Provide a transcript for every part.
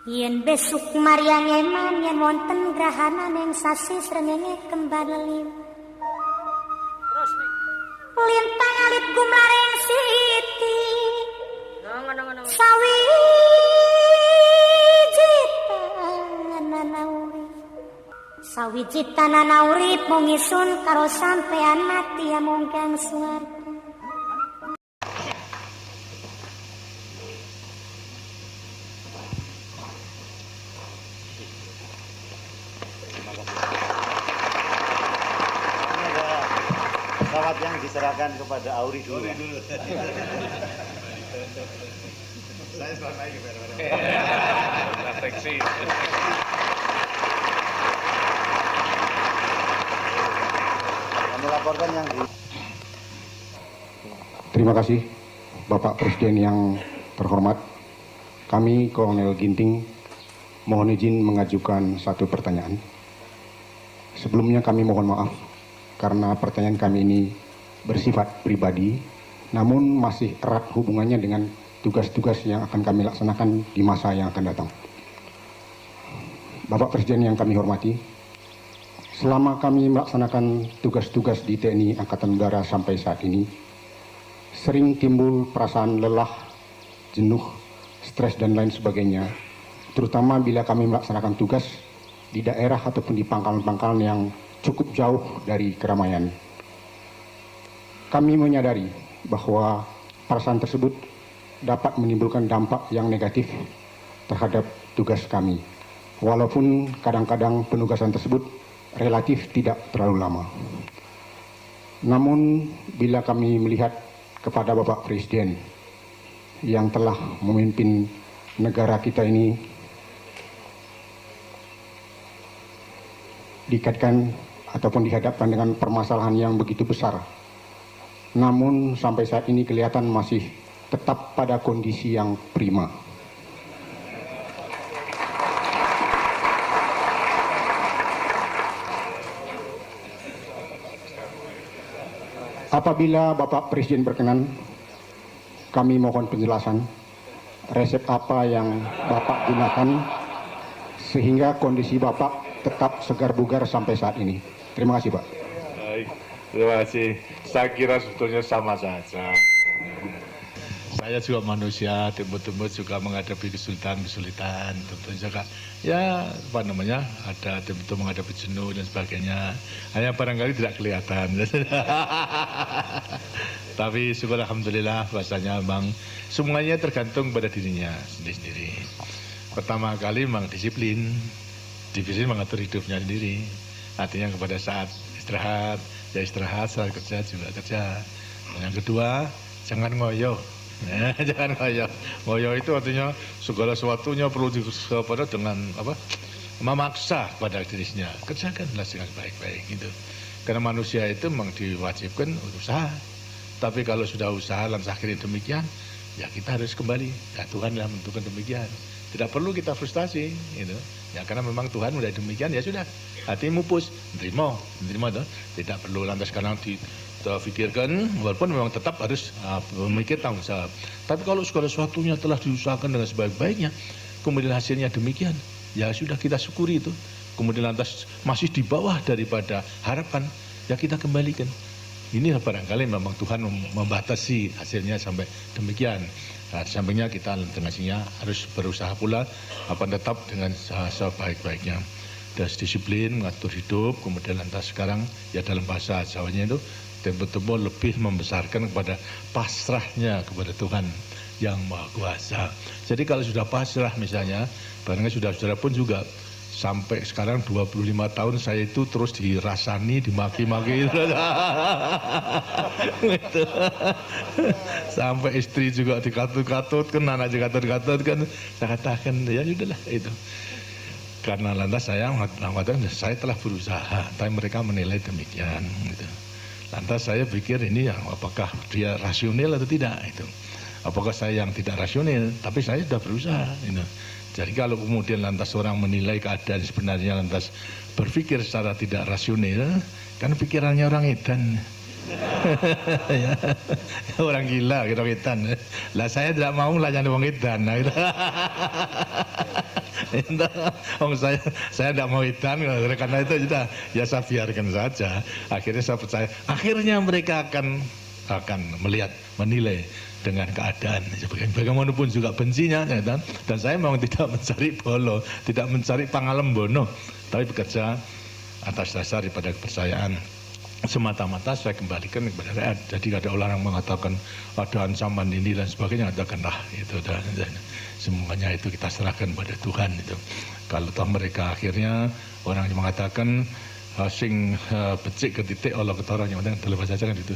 Yen besuk Maryang eman yen wonten grahana ning sasi srengenge kembar leliw. Terus nih. Lintang alit gumlaring siti. Ngono. Sawiji tanana urip mung isun karo sampean mati amung kang swarga. Pesawat yang diserahkan kepada Auri dulu. Saya selalu naik Refleksi. Kami laporkan yang di. Terima kasih Bapak Presiden yang terhormat. Kami Kolonel Ginting mohon izin mengajukan satu pertanyaan. Sebelumnya kami mohon maaf karena pertanyaan kami ini bersifat pribadi, namun masih erat hubungannya dengan tugas-tugas yang akan kami laksanakan di masa yang akan datang. Bapak Presiden yang kami hormati, selama kami melaksanakan tugas-tugas di TNI Angkatan Udara sampai saat ini, sering timbul perasaan lelah, jenuh, stres dan lain sebagainya, terutama bila kami melaksanakan tugas di daerah ataupun di pangkalan-pangkalan yang cukup jauh dari keramaian. Kami menyadari bahwa perasaan tersebut dapat menimbulkan dampak yang negatif terhadap tugas kami, walaupun kadang-kadang penugasan tersebut relatif tidak terlalu lama. Namun bila kami melihat kepada Bapak Presiden yang telah memimpin negara kita ini dikaitkan ataupun dihadapkan dengan permasalahan yang begitu besar, namun sampai saat ini kelihatan masih tetap pada kondisi yang prima. Apabila Bapak Presiden berkenan, kami mohon penjelasan resep apa yang Bapak gunakan sehingga kondisi Bapak tetap segar bugar sampai saat ini. Terima kasih, Pak. Baik, terima kasih. Saya kira sebetulnya sama saja. Saya juga manusia, timbul-timbul juga menghadapi kesulitan-kesulitan. Tentunya juga, ya apa namanya, ada timbul-timbul menghadapi jenuh dan sebagainya. Hanya barangkali tidak kelihatan. Tapi syukur alhamdulillah bahasanya memang semuanya tergantung pada dirinya sendiri-sendiri. Pertama kali memang disiplin mengatur hidupnya sendiri. Artinya kepada saat istirahat, ya istirahat, saat kerja juga kerja. Dan yang kedua, jangan ngoyo. Jangan ngoyo. Ngoyo itu artinya segala sesuatunya perlu pada dengan apa? Memaksa pada dirinya. Kerjakanlah dengan baik-baik gitu. Karena manusia itu memang diwajibkan usaha. Tapi kalau sudah usaha lantas akhirnya demikian, ya kita harus kembali. Ya Tuhan yang menentukan demikian. Tidak perlu kita frustasi, gitu. Ya karena memang Tuhan sudah demikian, ya sudah. Hati mupus, menerima tuh. Tidak perlu lantas karena dipikirkan, walaupun memang tetap harus memikir tanggung jawab. Tapi kalau segala sesuatunya telah diusahakan dengan sebaik-baiknya, kemudian hasilnya demikian, ya sudah kita syukuri itu. Kemudian lantas masih di bawah daripada harapan, ya kita kembalikan. Ini barangkali memang Tuhan membatasi hasilnya sampai demikian. Nah, sampingnya kita tengahnya harus berusaha pula tetap dengan sebaik-baiknya. Dan disiplin, mengatur hidup, kemudian lantas sekarang ya dalam bahasa Jawanya itu betul-betul lebih membesarkan kepada pasrahnya kepada Tuhan yang Maha Kuasa. Jadi kalau sudah pasrah misalnya, barangkali saudara pun juga sampai sekarang 25 tahun saya itu terus dirasani, dimaki-maki gitu. Sampai istri juga dikatut-katut kan, anak juga katut-katut kan. Saya katakan ya sudahlah itu. Karena lantas saya mengatakan saya telah berusaha, tapi mereka menilai demikian gitu. Lantas saya pikir ini ya apakah dia rasional atau tidak itu. Apakah saya yang tidak rasional, tapi saya sudah berusaha gitu. Jadi kalau kemudian lantas orang menilai keadaan sebenarnya lantas berpikir secara tidak rasional, kan pikirannya orang edan. Ya, orang gila, orang edan. Lah saya tidak mau melayani orang edan. saya tidak mau edan, karena itu sudah ya saya biarkan saja. Akhirnya saya percaya, akhirnya mereka akan melihat, menilai dengan keadaan. Bagaimanapun juga bencinya, ya, dan saya memang tidak mencari bolo, tidak mencari pangalembono, tapi bekerja atas dasar daripada kepercayaan. Semata-mata saya kembalikan kepada rakyat. Jadi ada orang mengatakan ada ancaman ini dan sebagainya, katakanlah itu, dan semuanya itu kita serahkan pada Tuhan itu. Kalau toh mereka akhirnya orang yang mengatakan sing becik ke titik Allah ketara yang penting terlepas saja kan itu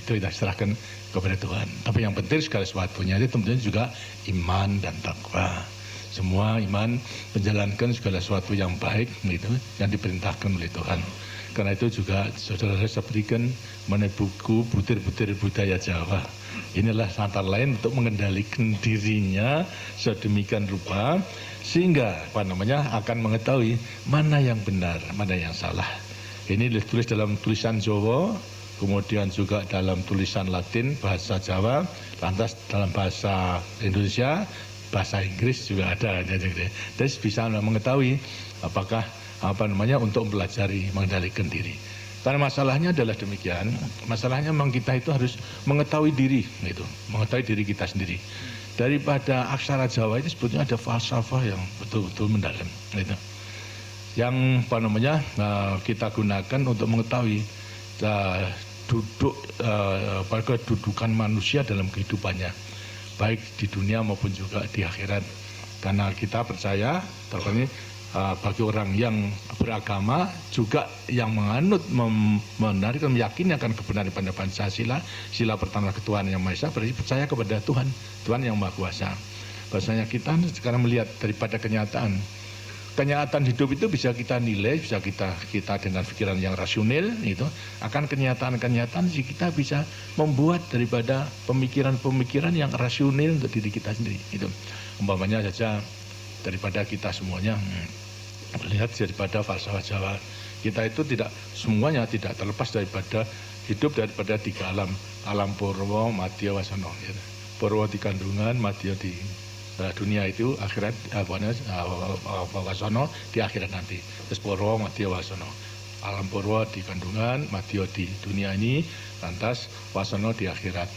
kita serahkan kepada Tuhan. Tapi yang penting segala sesuatunya itu tentunya juga iman dan takwa. Semua iman menjalankan segala sesuatu yang baik itu yang diperintahkan oleh Tuhan. Karena itu juga saudara saya berikan mengenai buku Butir-butir Budaya Jawa. Inilah antara lain untuk mengendalikan dirinya sedemikian rupa sehingga akan mengetahui mana yang benar, mana yang salah. Ini ditulis dalam tulisan Jawa, kemudian juga dalam tulisan Latin bahasa Jawa, lantas dalam bahasa Indonesia, bahasa Inggris juga ada. Jadi bisa mengetahui apakah untuk mempelajari mengendalikan diri. Karena masalahnya adalah demikian, masalahnya memang kita itu harus mengetahui diri, gitu, mengetahui diri kita sendiri. Daripada aksara Jawa itu sebetulnya ada falsafah yang betul-betul mendalam, gitu. Yang kita gunakan untuk mengetahui kedudukan manusia dalam kehidupannya, baik di dunia maupun juga di akhirat. Karena kita percaya, terutama bagi orang yang beragama juga yang menganut, membenarkan, meyakini akan kebenaran pada Pancasila, sila pertama ketuhanan yang Maha Esa, berarti percaya kepada Tuhan, Tuhan yang Maha Kuasa. Bahasanya kita sekarang melihat daripada kenyataan hidup itu bisa kita nilai, bisa kita dengan pikiran yang rasional itu akan kenyataan kita bisa membuat daripada pemikiran yang rasional untuk diri kita sendiri. Itu umpamanya saja daripada kita semuanya melihat daripada falsafah Jawa, kita itu semuanya tidak terlepas daripada hidup daripada tiga alam purwa, madya, wasana. Purwa di kandungan, madya di dunia itu, akhirat wasana di akhirat nanti. Terus purwa, madya, wasana. Alam purwa di kandungan, madya di dunia ini, lantas wasana di akhirat.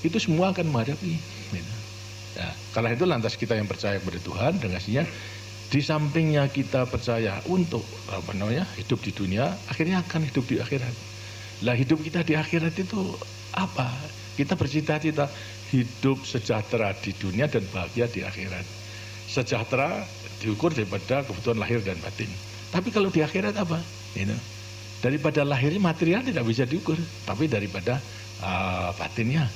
Itu semua akan menghadapi. Nah, karena itu lantas kita yang percaya kepada Tuhan dengan hasilnya, di sampingnya kita percaya untuk hidup di dunia, akhirnya akan hidup di akhirat. Lah hidup kita di akhirat itu apa? Kita bercita-cita hidup sejahtera di dunia dan bahagia di akhirat. Sejahtera diukur daripada kebutuhan lahir dan batin. Tapi kalau di akhirat apa? Daripada lahirnya material tidak bisa diukur, tapi daripada batinnya,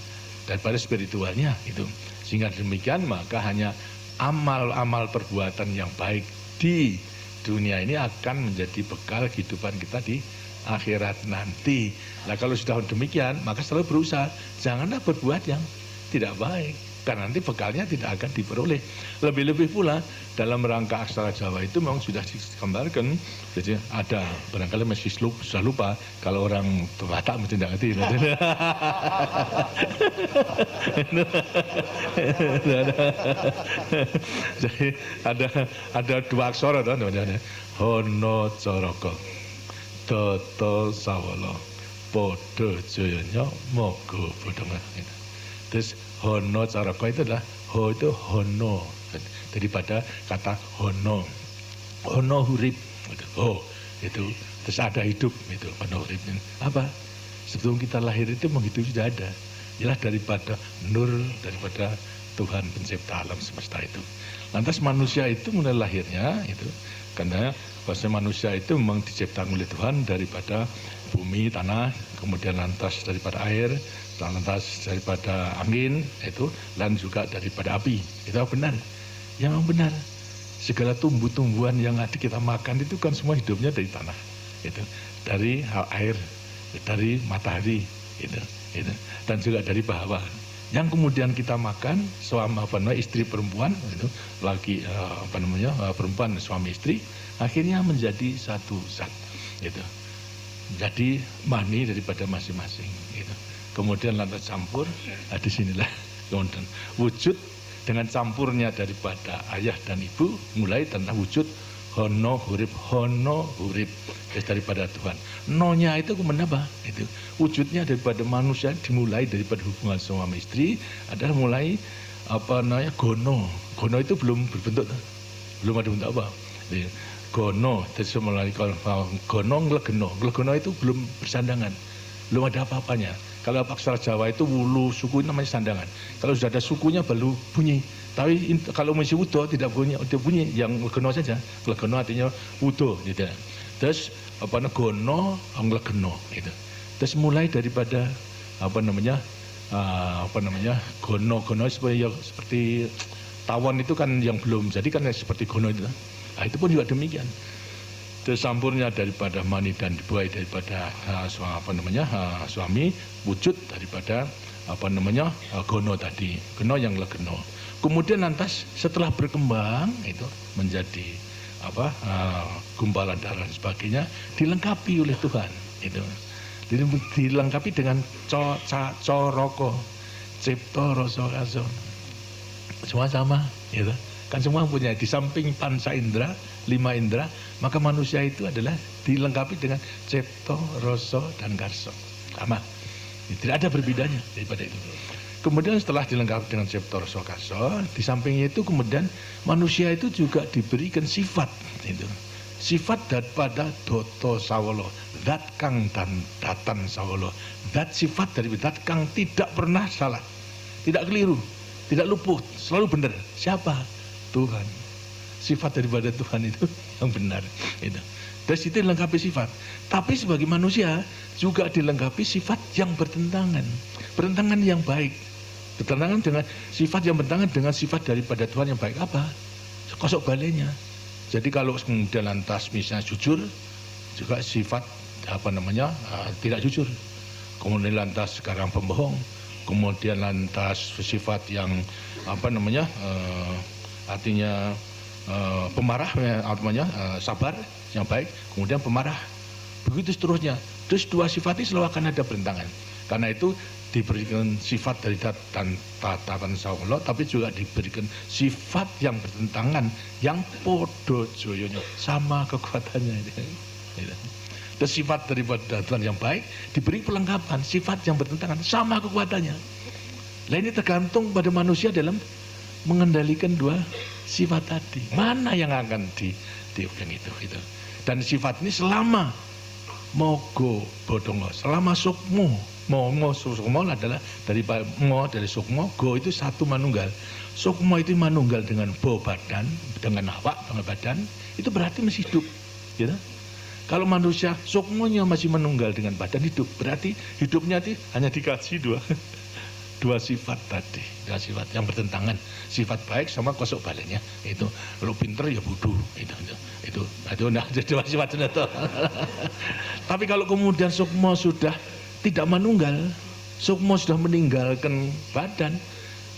daripada spiritualnya itu. Sehingga demikian maka hanya amal-amal perbuatan yang baik di dunia ini akan menjadi bekal kehidupan kita di akhirat nanti. Nah kalau sudah demikian maka selalu berusaha janganlah berbuat yang tidak baik, karena nanti bekalnya tidak akan diperoleh. Lebih-lebih pula dalam rangka aksara Jawa itu memang sudah digambarkan. Jadi ada, barangkali masih sudah lupa, kalau orang Batak mesti tidak ngerti. Jadi ada dua aksara, Hono Coroko, Toto Sawolo, Podo Joyonya, Mogo Bodonga. Terus Hono Coroko itu adalah Ho itu Hono, daripada kata Hono, Hono hurip, Ho itu terus ada hidup itu Hono hurip. Apa? Sebelum kita lahir itu memang hidup sudah ada, jelas daripada nur, daripada Tuhan pencipta alam semesta itu. Lantas manusia itu mulai lahirnya itu karena bahasa manusia itu memang diciptakan oleh Tuhan daripada bumi, tanah, kemudian lantas daripada air, lantas daripada angin itu, dan juga daripada api. Itu benar. Yang benar. Segala tumbuh-tumbuhan yang ada kita makan itu kan semua hidupnya dari tanah. Itu dari air, dari matahari, itu. Dan juga dari bawah. Yang kemudian kita makan istri perempuan itu lagi perempuan suami istri akhirnya menjadi satu zat gitu. Jadi mani daripada masing-masing gitu. Kemudian lantas campur, disinilah kemudian wujud dengan campurnya daripada ayah dan ibu, mulai tentang wujud hono hurip daripada Tuhan. Nonya itu kenapa? Itu wujudnya daripada manusia dimulai daripada hubungan suami istri adalah mulai gono. Gono itu belum berbentuk, belum ada bentuk apa. Gono, terus mulai gono nglegeno itu belum bersandangan, belum ada apa-apanya. Kalau aksara Jawa itu wulu suku namanya sandangan. Kalau sudah ada sukunya baru bunyi. Tapi kalau masih wudo tidak bunyi, yang nglegeno saja. Nglegeno artinya wudo gitu. Terus gono nglegeno gitu. Terus mulai daripada gono seperti tawon itu kan yang belum jadi kan seperti gono itu. Nah, itu pun juga demikian. Terus campurnya daripada mani dan dibuai daripada suami, wujud daripada gono tadi, gono yang legeno. Kemudian lantas setelah berkembang itu menjadi gumpalan darah dan sebagainya, dilengkapi oleh Tuhan itu. Dilengkapi dengan coroko, cipta rasa kaso. Semua sama gitu. Kan semua punya, di samping panca indera, 5 indera, maka manusia itu adalah dilengkapi dengan cipta, rasa, dan karsa. Sama. Tidak ada berbedanya daripada itu. Kemudian setelah dilengkapi dengan cipta, rasa, karsa, di sampingnya itu kemudian manusia itu juga diberikan sifat. Itu. Sifat daripada doto sawolo, zat kang dan datan sawolo. Zat sifat dari zat kang tidak pernah salah, tidak keliru, tidak luput, selalu benar. Siapa? Tuhan. Sifat daripada Tuhan itu yang benar itu. Dan itu dilengkapi sifat. Tapi sebagai manusia juga dilengkapi sifat yang bertentangan yang baik. Bertentangan dengan sifat yang bertentangan dengan sifat daripada Tuhan yang baik apa? Kosok baliknya. Jadi kalau kemudian lantas misalnya jujur, juga sifat tidak jujur. Kemudian lantas sekarang pembohong. Kemudian lantas sifat yang artinya pemarah, sabar yang baik, kemudian pemarah, begitu seterusnya. Terus dua sifat ini selalu akan ada bentangan. Karena itu diberikan sifat dari tatan sawolo, tapi juga diberikan sifat yang bertentangan, yang podo joyonya, sama kekuatannya. Terus sifat daripada Tuhan yang baik diberi pelengkapan, sifat yang bertentangan, sama kekuatannya. Nah ini tergantung pada manusia dalam mengendalikan dua sifat tadi. Mana yang akan diulang itu. Dan sifat ini selama mogo bodongo, selama sukmo, sukmo adalah dari sukmo, go itu satu manunggal. Sukmo itu manunggal dengan badan, dengan awak, dengan badan, itu berarti masih hidup. Gitu. Kalau manusia sukmonya masih menunggal dengan badan hidup, berarti hidupnya hanya dikasih dua sifat tadi, dua sifat yang bertentangan, sifat baik sama kosok baliknya. Itu kalau pinter ya bodoh, itu nah dua sifat itu. Tapi kalau kemudian sukmo sudah tidak menunggal, sukmo sudah meninggalkan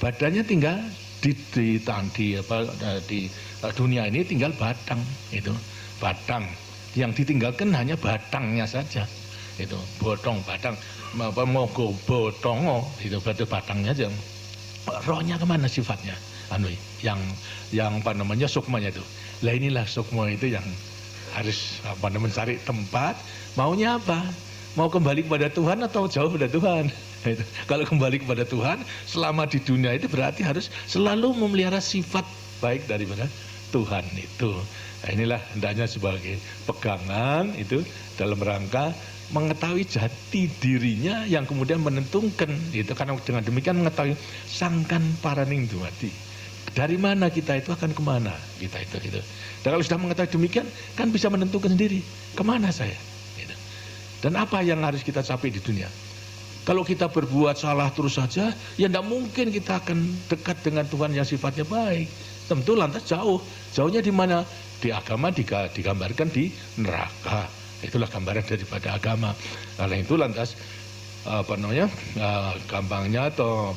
badannya tinggal di dunia ini tinggal batang, itu batang yang ditinggalkan hanya batangnya saja. Itu bodong batang mogo bodongo itu berarti batangnya aja. Rohnya kemana sifatnya? Yang sukmanya itu. Lah inilah sukma itu yang harus mencari tempat. Maunya apa? Mau kembali kepada Tuhan atau jauh dari Tuhan? Itu. Kalau kembali kepada Tuhan, selama di dunia itu berarti harus selalu memelihara sifat baik daripada Tuhan itu. Nah, inilah hendaknya sebagai pegangan itu dalam rangka mengetahui jati dirinya yang kemudian menentukan itu, karena dengan demikian mengetahui sangkan paraning dumadi, dari mana kita itu akan kemana kita itu gitu. Dan kalau sudah mengetahui demikian kan bisa menentukan sendiri kemana saya gitu. Dan apa yang harus kita capai di dunia. Kalau kita berbuat salah terus saja, ya tidak mungkin kita akan dekat dengan Tuhan yang sifatnya baik. Tentu lantas jauhnya di mana? Di agama digambarkan di neraka. Itulah gambaran daripada agama. Karena itu lantas gampangnya atau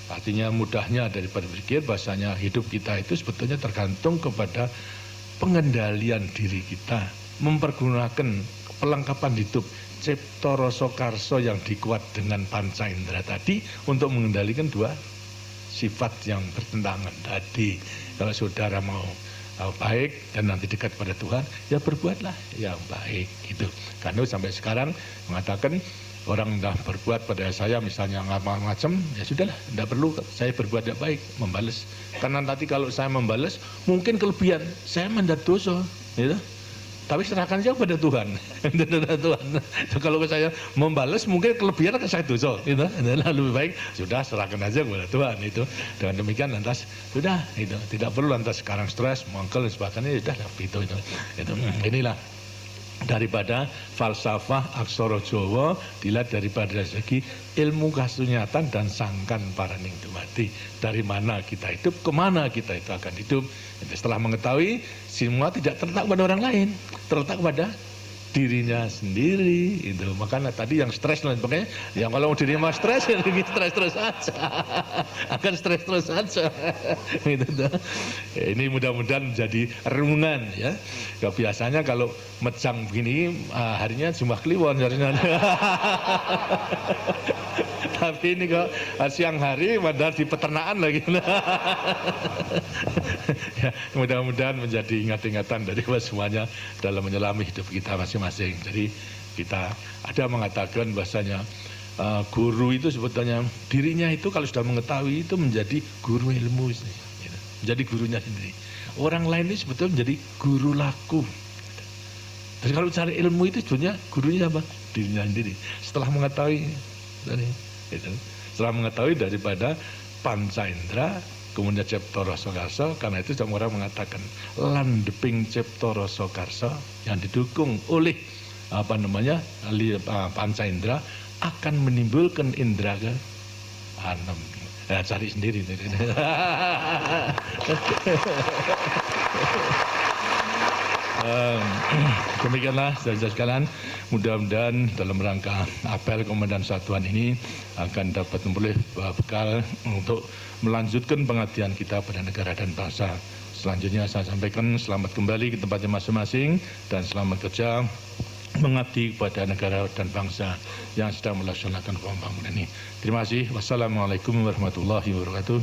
artinya mudahnya daripada berpikir bahasanya hidup kita itu sebetulnya tergantung kepada pengendalian diri kita, mempergunakan pelengkapan hidup cipta rasa karsa yang dikuat dengan panca indera tadi untuk mengendalikan dua sifat yang bertentangan tadi. Kalau saudara mau baik dan nanti dekat pada Tuhan, ya berbuatlah yang baik gitu. Karena sampai sekarang mengatakan orang dah berbuat pada saya misalnya macam, ya sudahlah, tidak perlu saya berbuat tidak baik, membalas. Karena nanti kalau saya membalas, mungkin kelebihan saya mendapat dosa, gitu. Tapi serahkan saja kepada Tuhan. Tuhan. Kalau saya membalas, mungkin kelebihan akan saya dosa, gitu. Lebih baik sudah serahkan aja kepada Tuhan itu. Dengan demikian lantas sudah, itu tidak perlu lantas sekarang stres, mangkel dan sebagainya, sudah itu. Inilah daripada falsafah aksara Jawa dilihat daripada segi ilmu kasunyatan dan sangkan paraning dumadi. Dari mana kita hidup, kemana kita itu akan hidup. Setelah mengetahui, semua tidak terletak pada orang lain, terletak pada dirinya sendiri. Itu makanya tadi yang stres dan sebagainya, yang kalau dirinya mau stres, ya stres saja, akan stres saja. Gitu. Ini mudah-mudahan menjadi renungan ya. Biasanya kalau mejang begini harinya jumlah kliwon harinya. Tapi ini kok siang hari padahal di peternakan lagi. Ya, mudah-mudahan menjadi ingat-ingatan dari semuanya dalam menyelami hidup kita masing-masing. Jadi kita ada mengatakan bahasanya guru itu sebetulnya dirinya itu kalau sudah mengetahui itu menjadi guru ilmu, menjadi gurunya sendiri. Orang lain itu sebetulnya menjadi guru laku. Jadi kalau cari ilmu itu sebetulnya gurunya apa? Dirinya sendiri. Setelah mengetahui setelah mengetahui daripada panca indera, kemudian cipta rasa karsa, karena itu semua orang mengatakan landeping cipta rasa karsa yang didukung oleh panca indera akan menimbulkan indera ke enam. Ya, cari sendiri. Demikianlah saudara sekalian, mudah-mudahan dalam rangka apel Komandan Satuan ini akan dapat memperoleh bekal untuk melanjutkan pengabdian kita pada negara dan bangsa. Selanjutnya saya sampaikan selamat kembali ke tempatnya masing-masing dan selamat kerja mengabdi kepada negara dan bangsa yang sedang melaksanakan pembangunan ini. Terima kasih. Wassalamualaikum warahmatullahi wabarakatuh.